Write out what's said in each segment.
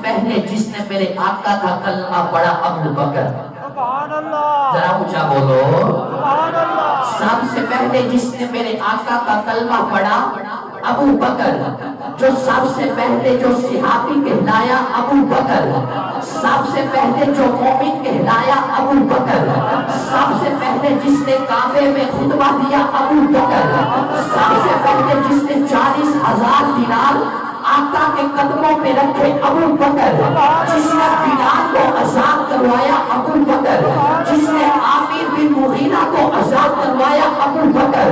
پہلے جس نے میرے آقا کا کلمہ پڑھا ابو بکر. سبحان اللہ. ذرا اونچا بولو. سبحان اللہ. سب سے پہلے جس نے میرے آقا کا کلمہ پڑھا ابو بکر. جو سب سے پہلے جو صحابی کہلایا ابو بکر. سب سے پہلے جو مومن کہلایا ابو بکر. سب سے پہلے جس نے کعبے میں خطبہ دیا ابو بکر. سب سے پہلے جس نے 40,000 دینار آقا کے قدموں پہ رکھے ابو بکر. جس نے بلال کو آزاد کروایا ابو بکر. جس نے عامر بن مغیرہ کو آزاد کروایا ابو بکر.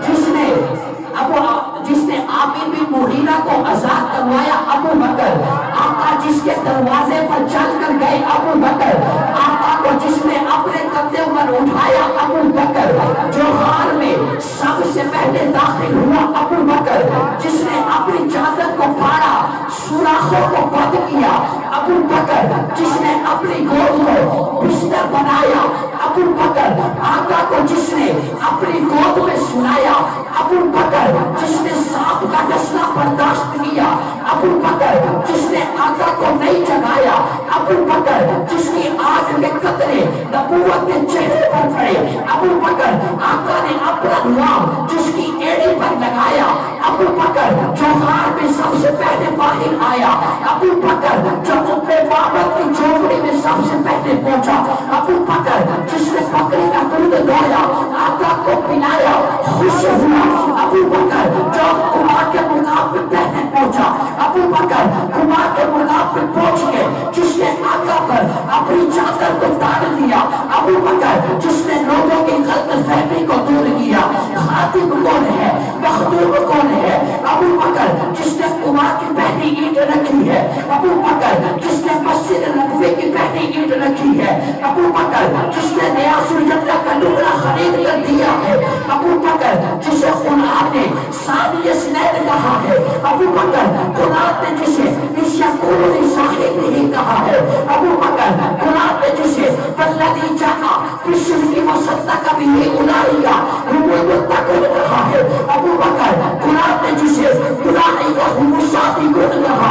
جس نے عامر بن مغیرہ کو آزاد کروایا ابو بکر. آقا جس کے دروازے پر چل کر گئے ابو بکر. آقا کو جس نے اپنے قدموں پر اٹھایا ابو بکر. جو غار میں سب سے پہلے داخل ہوا ابو بکر. جس نے اپنی چادر کو پھاڑا سوراخوں کو بند کیا ابو بکر. جس نے اپنی گود کو بستر بنایا ابو بکر. آقا کو جس نے اپنی گود میں سلایا ابو بکر. جس نے سانپ کا ڈسنا برداشت کیا ابو بکر. جس نے آقا کو نہیں جگایا ابو بکر. جس کی آنکھ کے قطرے نبوت کے چہرے پر پڑے ابو بکر. آقا نے اپنا نام جس کی ایڑی پر لگایا ابو بکر. جو غار میں سب سے پہلے باہر آیا ابو بکر. جو اپنے بابت کی جھوپڑی میں سب سے پہلے پہنچا ابو بکر. جس نے بکری کا دودھ دھویا آقا کو پلایا خوش ہوا ابو بکر. جو قبا کے مقام پہ پہلے پہنچا ابو بکر. قبا کے مقام پہ پہنچ کے جس نے آقا پر اپنی چادر کو ڈال دیا ابو بکر. جس نے لوگوں کی غلط فہمی کو دور کیا. خاتم کون ہے مخدوم کون ہے ابو بکر. جس نے قبا کی پہلی اینٹ رکھی ہے ابو بکر. جس نے مسجد نبوی کی پہلی اینٹ رکھی ہے ابو بکر. جس نے نیاز الجنہ کا ٹکڑا خرید کر دیا ہے ابو بکر. جسے قرآن نے ثانی اثنین کہا ہے ابو بکر. قرآن نے جسے یقول صاحب نہیں کہا ہے ابو بکر. قرآن نے جسے والذی جاء بالصدق وصدق به اولئک هم المتقون کہا ہے ابو بکر. قرآن نے جسے اولئک هم الصادقون کہا